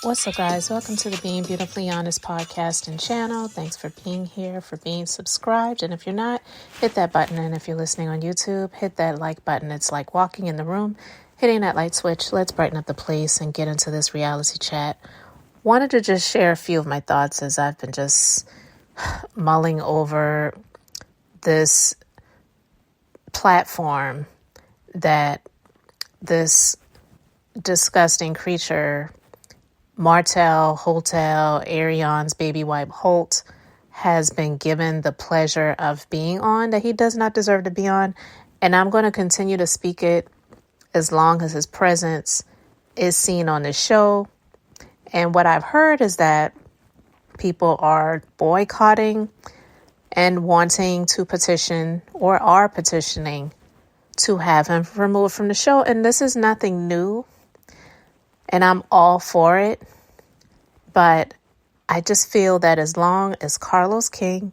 What's up, guys? Welcome to the Being Beautifully Honest podcast and channel. Thanks for being here, for being subscribed. And if you're not, hit that button. And if you're listening on YouTube, hit that like button. It's like walking in the room, hitting that light switch. Let's brighten up the place and get into this reality chat. Wanted to just share a few of my thoughts as I've been just mulling over this platform that this disgusting creature, Martell, Arion's baby wipe Holt, has been given the pleasure of being on that he does not deserve to be on. And I'm going to continue to speak it as long as his presence is seen on the show. And what I've heard is that people are boycotting and wanting to petition or are petitioning to have him removed from the show. And this is nothing new. And I'm all for it. But I just feel that as long as Carlos King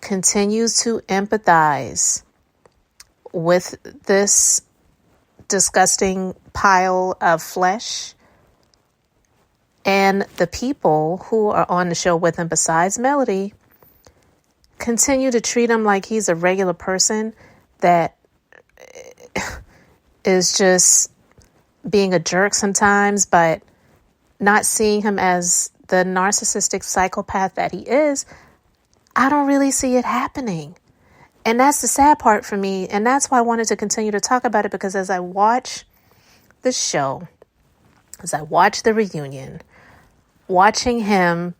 continues to empathize with this disgusting pile of flesh and the people who are on the show with him besides Melody continue to treat him like he's a regular person that is just being a jerk sometimes, but not seeing him as the narcissistic psychopath that he is, I don't really see it happening. And that's the sad part for me. And that's why I wanted to continue to talk about it, because as I watch the show, as I watch the reunion, watching him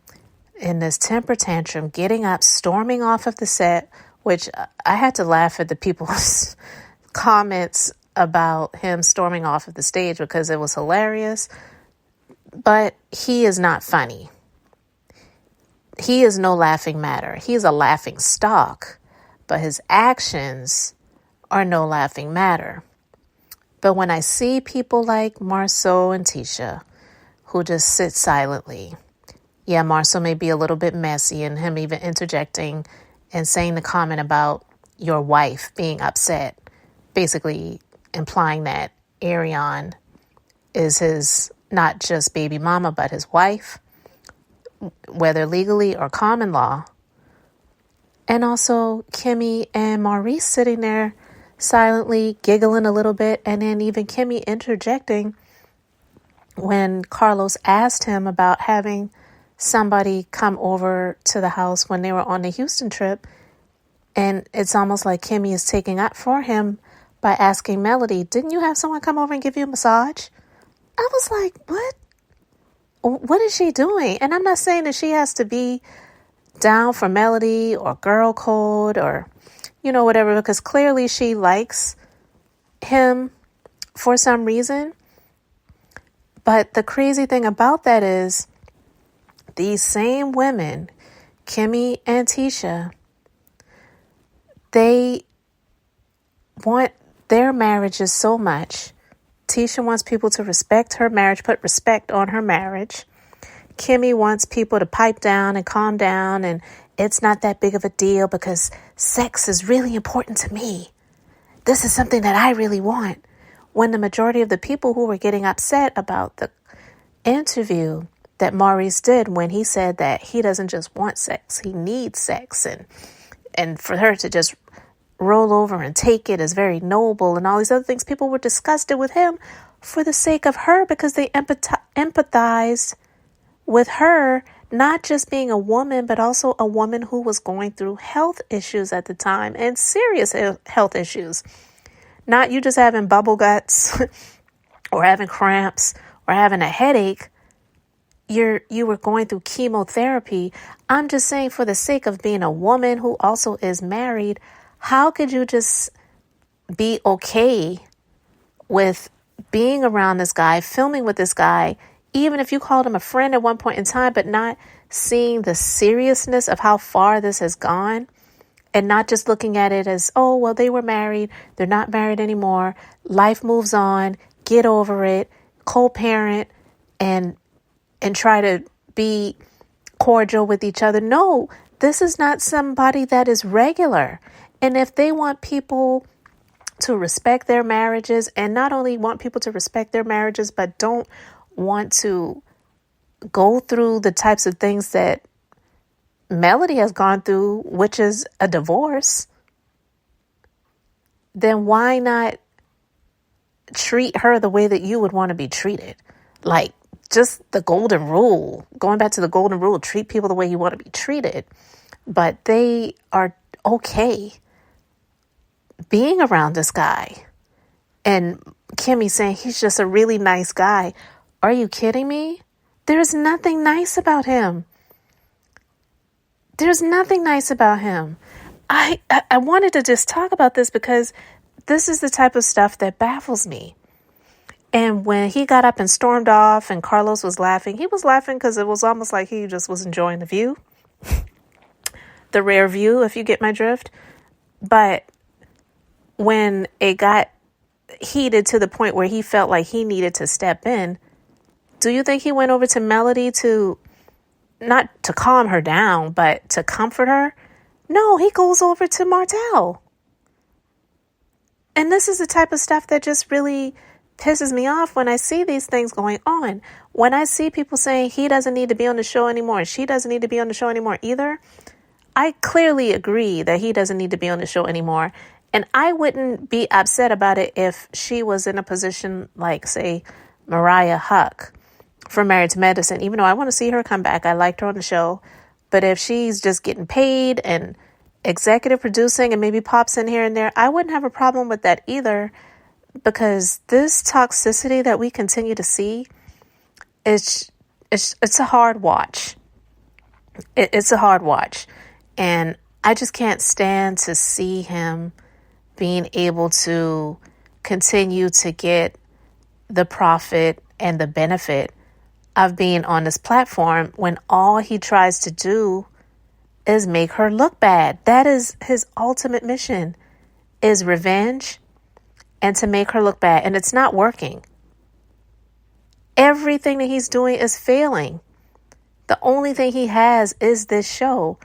in this temper tantrum, getting up, storming off of the set, which I had to laugh at the people's comments about him storming off of the stage because it was hilarious. But he is not funny. He is no laughing matter. He's a laughing stock, but his actions are no laughing matter. But when I see people like Marceau and Tisha who just sit silently, yeah, Marceau may be a little bit messy, and him even interjecting and saying the comment about your wife being upset, basically implying that Arion is his not just baby mama, but his wife, whether legally or common law. And also Kimmy and Maurice sitting there silently giggling a little bit, and then even Kimmy interjecting when Carlos asked him about having somebody come over to the house when they were on the Houston trip. And it's almost like Kimmy is taking up for him by asking Melody, didn't you have someone come over and give you a massage? I was like, what? What is she doing? And I'm not saying that she has to be down for Melody or girl code or, whatever, because clearly she likes him for some reason. But the crazy thing about that is these same women, Kimmy and Tisha, they want their marriages so much. Tisha wants people to respect her marriage, put respect on her marriage. Kimmy wants people to pipe down and calm down, and it's not that big of a deal because sex is really important to me. This is something that I really want. When the majority of the people who were getting upset about the interview that Maurice did when he said that he doesn't just want sex, he needs sex, and for her to just roll over and take it is very noble and all these other things, people were disgusted with him for the sake of her because they empathized with her, not just being a woman, but also a woman who was going through health issues at the time, and serious health issues. Not you just having bubble guts or having cramps or having a headache. You were going through chemotherapy. I'm just saying, for the sake of being a woman who also is married, how could you just be okay with being around this guy, filming with this guy, even if you called him a friend at one point in time, but not seeing the seriousness of how far this has gone, and not just looking at it as, oh, well, they were married, they're not married anymore, life moves on, get over it, co-parent, and try to be cordial with each other. No, this is not somebody that is regular. And if they want people to respect their marriages, and not only want people to respect their marriages, but don't want to go through the types of things that Melody has gone through, which is a divorce, then why not treat her the way that you would want to be treated? Like, just the golden rule, going back to the golden rule, treat people the way you want to be treated. But they are okay being around this guy. And Kimmy saying he's just a really nice guy. Are you kidding me? There's nothing nice about him. There's nothing nice about him. I wanted to just talk about this because this is the type of stuff that baffles me. And when he got up and stormed off and Carlos was laughing, he was laughing because it was almost like he just was enjoying the view. The rare view, if you get my drift. But when it got heated to the point where he felt like he needed to step in, do you think he went over to Melody to, not to calm her down, but to comfort her? No, he goes over to Martell. And this is the type of stuff that just really pisses me off when I see these things going on. When I see people saying he doesn't need to be on the show anymore and she doesn't need to be on the show anymore either, I clearly agree that he doesn't need to be on the show anymore. And I wouldn't be upset about it if she was in a position like, say, Mariah Huck from Married to Medicine. Even though I want to see her come back, I liked her on the show. But if she's just getting paid and executive producing and maybe pops in here and there, I wouldn't have a problem with that either. Because this toxicity that we continue to see, it's a hard watch. It's a hard watch. And I just can't stand to see him being able to continue to get the profit and the benefit of being on this platform when all he tries to do is make her look bad. That is his ultimate mission, is revenge and to make her look bad. And it's not working. Everything that he's doing is failing. The only thing he has is this show.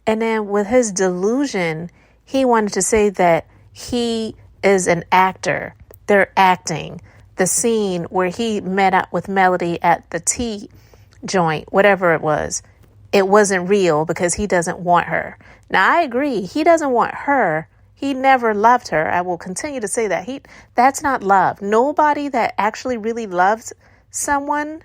And then with his delusion, he wanted to say that he is an actor. They're acting. The scene where he met up with Melody at the tea joint, whatever it wasn't real because he doesn't want her. Now, I agree. He doesn't want her. He never loved her. I will continue to say that. That's not love. Nobody that actually really loves someone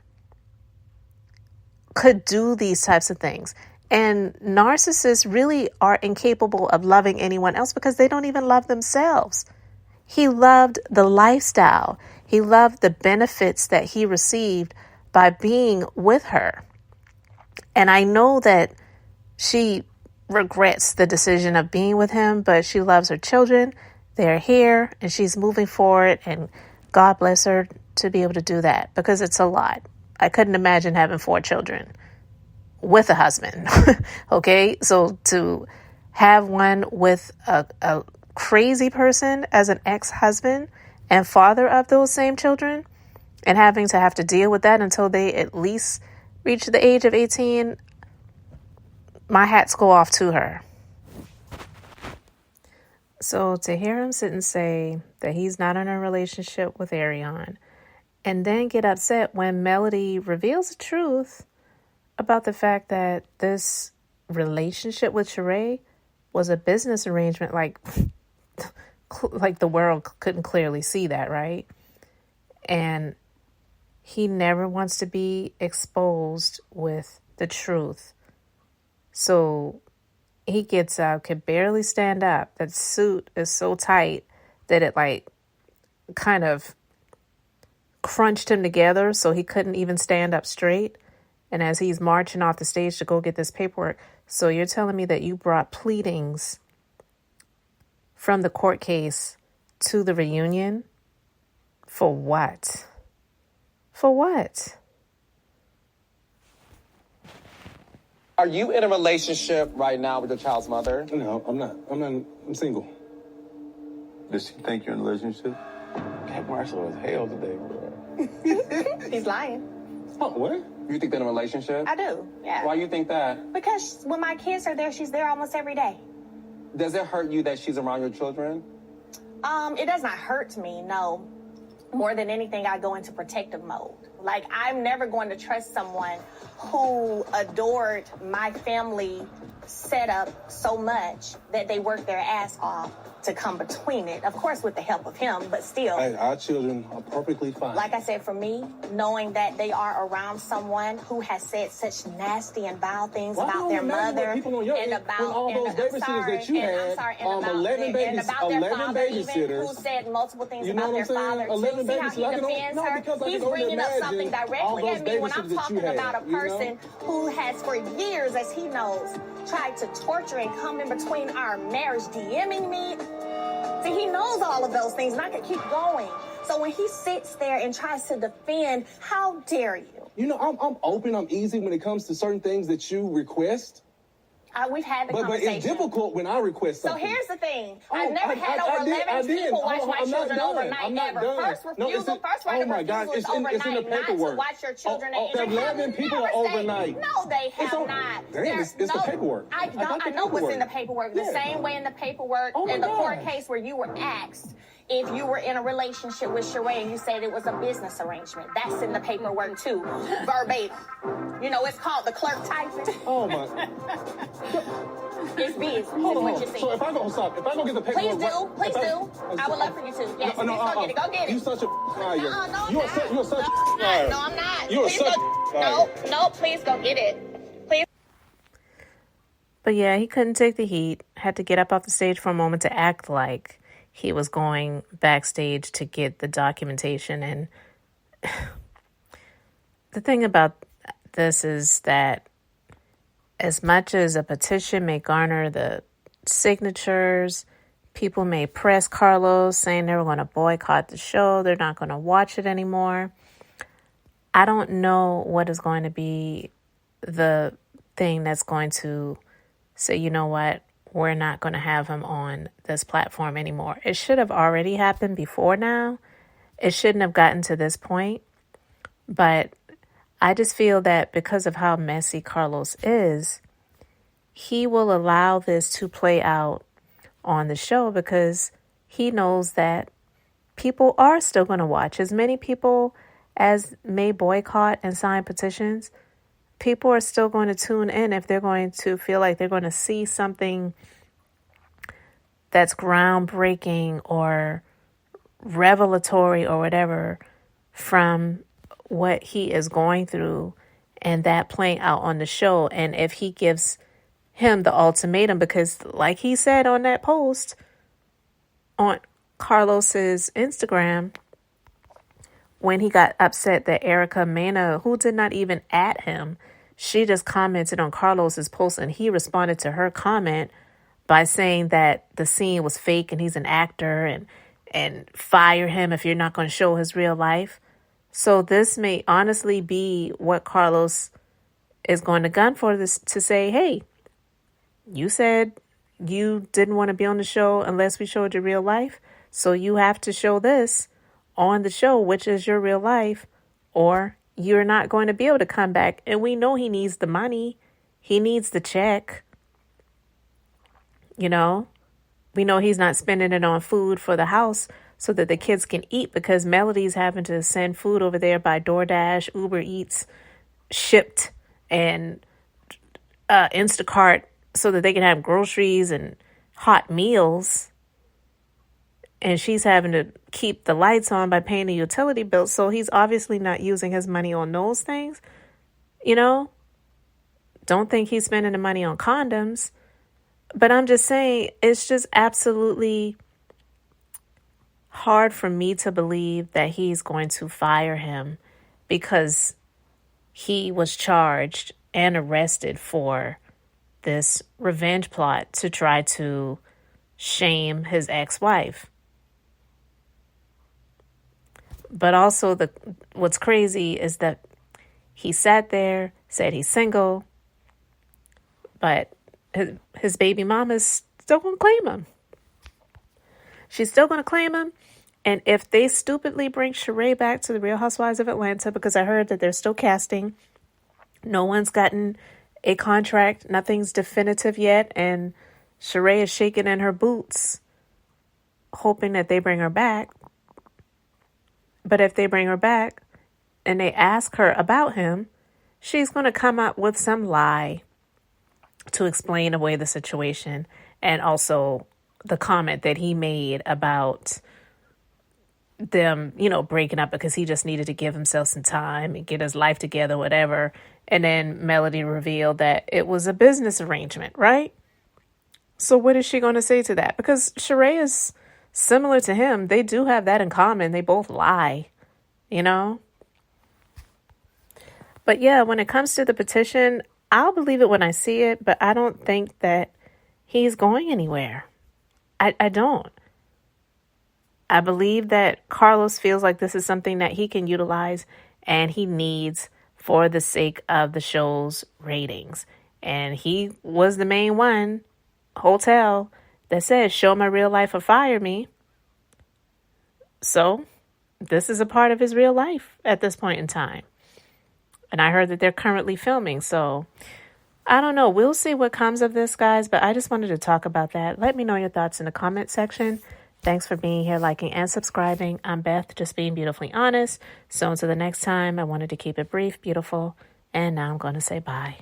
could do these types of things. And narcissists really are incapable of loving anyone else because they don't even love themselves. He loved the lifestyle. He loved the benefits that he received by being with her. And I know that she regrets the decision of being with him, but she loves her children. They're here and she's moving forward, and God bless her to be able to do that because it's a lot. I couldn't imagine having 4 children with a husband. Okay. So to have one with a crazy person as an ex-husband and father of those same children, and having to have to deal with that until they at least reach the age of 18, my hats go off to her. So to hear him sit and say that he's not in a relationship with Ariane, and then get upset when Melody reveals the truth about the fact that this relationship with Sheree was a business arrangement, like the world couldn't clearly see that, right? And he never wants to be exposed with the truth. So he gets up, can barely stand up. That suit is so tight that it kind of crunched him together so he couldn't even stand up straight. And as he's marching off the stage to go get this paperwork, so you're telling me that you brought pleadings from the court case to the reunion? For what? For what? Are you in a relationship right now with your child's mother? No, I'm not. I'm single. Does she think you're in a relationship? That Marshall is hell today, bro. He's lying. Oh, what? You think they're in a relationship? I do, yeah. Why you think that? Because when my kids are there, she's there almost every day. Does it hurt you that she's around your children? It does not hurt me, no. more than anything, I go into protective mode. Like, I'm never going to trust someone who adored my family setup so much that they worked their ass off to come between it. Of course, with the help of him, but still. Hey, our children are perfectly fine. Like I said, for me, knowing that they are around someone who has said such nasty and vile things about their mother and about all those babysitters that you had, 11 babysitters who said multiple things about their father too. See how he defends her? He's bringing up something directly at me when I'm talking about a person who has for years, as he knows, tried to torture and come in between our marriage, DMing me. See, he knows all of those things, and I could keep going. So when he sits there and tries to defend, how dare you? You know, I'm open, I'm easy when it comes to certain things that you request. We've had the conversation. But it's difficult when I request something. So here's the thing. I've never had over 11 people watch my children overnight ever. First refusal, first right of refusal is overnight, not to watch your children. 11 people are overnight. No, they have not. It's the paperwork. I know what's in the paperwork. The same way in the paperwork in the court case where you were asked if you were in a relationship with Sheree and you said it was a business arrangement. That's in the paperwork too, verbatim. You know, it's called the clerk typing. Oh my. It's business, is what you see. So if I go get the paperwork. Please do. I would love for you to. Yes, please go get it. You such a liar. No, You're such a liar. No, I'm not. You're such a liar. No, please go get it. Please. But yeah, he couldn't take the heat. Had to get up off the stage for a moment to act like he was going backstage to get the documentation. And the thing about this is that as much as a petition may garner the signatures, people may press Carlos saying they were going to boycott the show. They're not going to watch it anymore. I don't know what is going to be the thing that's going to say, you know what, we're not going to have him on this platform anymore. It should have already happened before now. It shouldn't have gotten to this point. But I just feel that because of how messy Carlos is, he will allow this to play out on the show because he knows that people are still going to watch. As many people as may boycott and sign petitions, people are still going to tune in if they're going to feel like they're going to see something that's groundbreaking or revelatory or whatever from what he is going through and that playing out on the show. And if he gives him the ultimatum, because like he said on that post on Carlos's Instagram, when he got upset that Erica Mena, who did not even at him, she just commented on Carlos's post and he responded to her comment by saying that the scene was fake and he's an actor and fire him if you're not going to show his real life. So this may honestly be what Carlos is going to gun for, this to say, hey, you said you didn't want to be on the show unless we showed your real life. So you have to show this on the show, which is your real life, or you're not going to be able to come back. And we know he needs the money. He needs the check. You know, we know he's not spending it on food for the house so that the kids can eat, because Melody's having to send food over there by DoorDash, Uber Eats, shipped, and Instacart so that they can have groceries and hot meals. And she's having to keep the lights on by paying the utility bill. So he's obviously not using his money on those things. You know, don't think he's spending the money on condoms. But I'm just saying, it's just absolutely hard for me to believe that he's going to fire him because he was charged and arrested for this revenge plot to try to shame his ex-wife. But also what's crazy is that he sat there, said he's single, but his baby mama's still going to claim him. She's still going to claim him. And if they stupidly bring Sheree back to the Real Housewives of Atlanta, because I heard that they're still casting, no one's gotten a contract, nothing's definitive yet, and Sheree is shaking in her boots, hoping that they bring her back. But if they bring her back and they ask her about him, she's going to come up with some lie to explain away the situation, and also the comment that he made about them, breaking up because he just needed to give himself some time and get his life together, whatever. And then Melody revealed that it was a business arrangement, right? So what is she going to say to that? Because Sheree is similar to him. They do have that in common. They both lie, But yeah, when it comes to the petition, I'll believe it when I see it, but I don't think that he's going anywhere. I don't. I believe that Carlos feels like this is something that he can utilize and he needs for the sake of the show's ratings. And he was the main one, Hotel, that says, show my real life or fire me. So this is a part of his real life at this point in time. And I heard that they're currently filming. So I don't know. We'll see what comes of this, guys. But I just wanted to talk about that. Let me know your thoughts in the comment section. Thanks for being here, liking, and subscribing. I'm Beth, just being beautifully honest. So until the next time, I wanted to keep it brief, beautiful, and now I'm going to say bye.